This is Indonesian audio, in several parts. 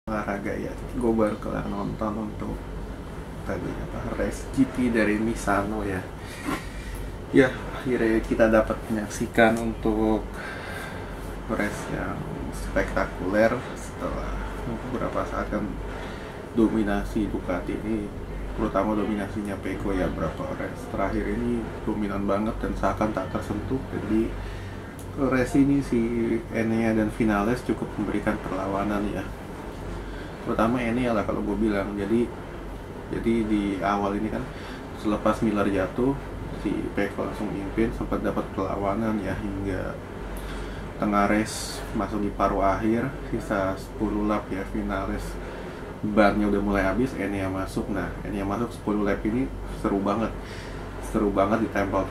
Olahraga ya, gue baru kelar nonton untuk tadi race GP dari Misano ya. Ya, akhirnya kita dapat menyaksikan untuk race yang spektakuler setelah beberapa saat kan dominasi Ducati ini, terutama dominasinya Pecco ya, berapa race terakhir ini dominan banget dan seakan tak tersentuh. Jadi race ini si Enea dan Vinales cukup memberikan perlawanan ya, terutama Enea lah kalau gue bilang. Jadi di awal ini kan selepas Miller jatuh, si Pecco langsung mimpin, sempat dapat perlawanan ya hingga tengah race masuk di paruh akhir, sisa 10 lap ya, Vinales bannya udah mulai habis, Enea masuk. Nah, Enea masuk 10 lap ini seru banget ditempel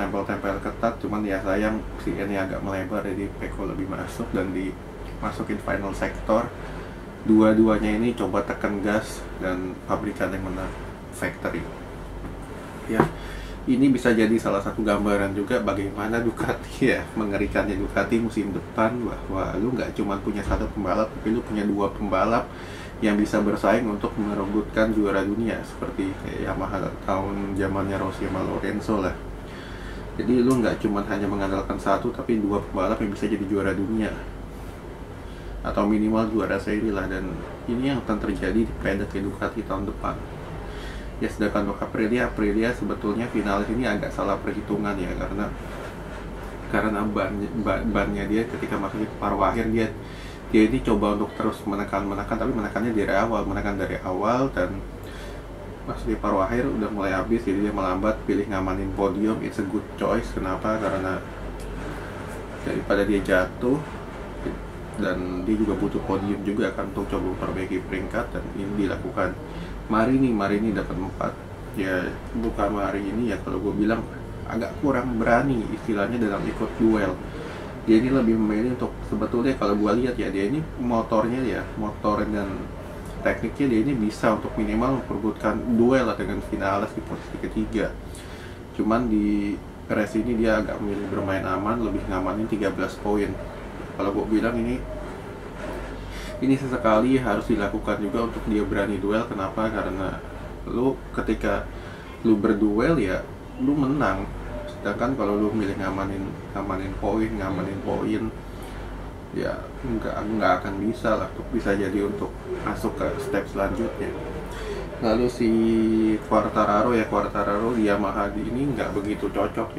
ketat, cuman ya sayang si Enea agak melebar, jadi Pecco lebih masuk dan dimasukin final sektor. Dua-duanya ini coba tekan gas dan pabrikan yang menang, factory ya. Ini bisa jadi salah satu gambaran juga bagaimana Ducati ya, mengerikannya Ducati musim depan, bahwa lu nggak cuma punya satu pembalap, tapi lu punya dua pembalap yang bisa bersaing untuk merebutkan juara dunia, seperti Yamaha tahun zamannya Rossi sama Lorenzo lah. Jadi lu nggak cuma hanya mengandalkan satu, tapi dua pembalap yang bisa jadi juara dunia atau minimal juara seri lah. Dan ini yang akan terjadi di pedek Ducati tahun depan ya. Sedangkan untuk Aprilia sebetulnya Vinales ini agak salah perhitungan ya, karena bannya dia ketika masuk ke paruh akhir, dia ini coba untuk terus menekan, tapi menekan dari awal dan pas di paruh akhir udah mulai habis, jadi dia melambat, pilih ngamanin podium. It's a good choice. Kenapa? Karena daripada dia jatuh, dan dia juga butuh podium juga kan untuk coba memperbaiki peringkat, dan ini dilakukan. Marini dapat 4 ya. Bukan Marini ya, kalau gue bilang agak kurang berani istilahnya dalam ikut duel. Dia ini lebih memilih untuk, sebetulnya kalau gue lihat ya, dia ini motor dan tekniknya dia ini bisa untuk minimal memperebutkan duel lah dengan Vinales di posisi ketiga. Cuman di race ini dia agak memilih bermain aman, lebih ngamanin 13 poin. Kalau gue bilang ini sesekali harus dilakukan juga untuk dia berani duel. Kenapa? Karena ketika lu berduel ya lu menang, sedangkan kalau lu milih ngamanin poin ya nggak akan bisa lah bisa jadi untuk masuk ke step selanjutnya. Lalu si Quartararo di Yamaha ini nggak begitu cocok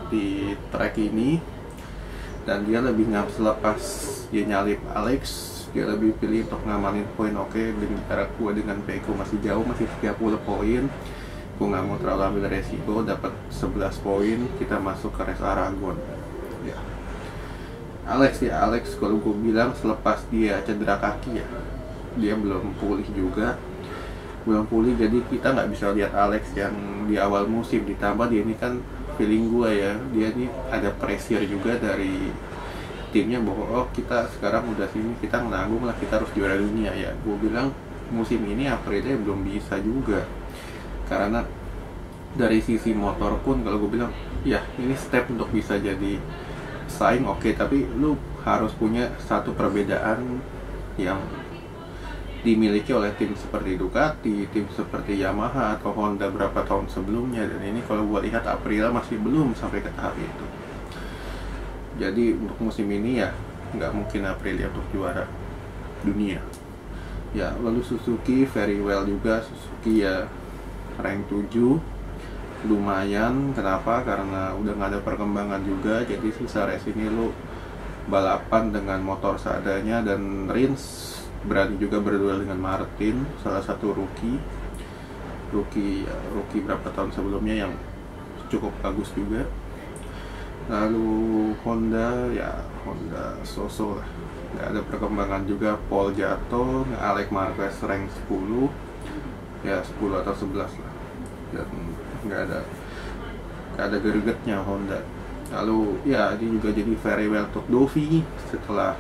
di track ini, dan dia lebih selepas dia nyalip Alex, dia lebih pilih untuk ngamanin poin. Oke, dengan jarak gua dengan Pecco masih jauh, masih 30 poin, gua nggak mau terlalu ambil resiko, dapat 11 poin, kita masuk ke race Aragon ya. Alex kalau gua bilang selepas dia cedera kaki ya, dia belum pulih, jadi kita nggak bisa lihat Alex yang di awal musim. Ditambah dia ini kan, feeling gue ya, dia ini ada pressure juga dari timnya bahwa kita sekarang udah sini, kita menanggung lah, kita harus juara dunia ya. Gue bilang musim ini Aprilia belum bisa juga, karena dari sisi motor pun kalau gue bilang ya ini step untuk bisa jadi saing oke, tapi lu harus punya satu perbedaan yang dimiliki oleh tim seperti Ducati, tim seperti Yamaha atau Honda berapa tahun sebelumnya. Dan ini kalau gue lihat Aprilia masih belum sampai ke tahap itu. Jadi untuk musim ini ya nggak mungkin Aprilia untuk juara dunia ya. Lalu Suzuki very well juga, Suzuki ya rank 7 lumayan. Kenapa? Karena udah nggak ada perkembangan juga, jadi sisa race ini lu balapan dengan motor seadanya. Dan Rins berani juga berduel dengan Martin, salah satu rookie berapa tahun sebelumnya yang cukup bagus juga. Lalu Honda so-so lah, nggak ada perkembangan juga. Paul jatuh, Alex Marquez rank 10 ya, 10 atau 11 lah, dan nggak ada gregetnya Honda. Lalu ya ini juga jadi very well untuk Dovi setelah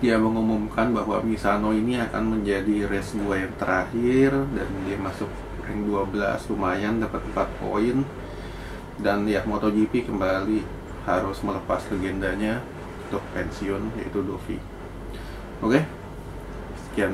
dia mengumumkan bahwa Misano ini akan menjadi race 2 yang terakhir, dan dia masuk rank 12, lumayan, dapat 4 poin. Dan ya MotoGP kembali harus melepas legendanya untuk pensiun, yaitu Dovi. Oke, sekian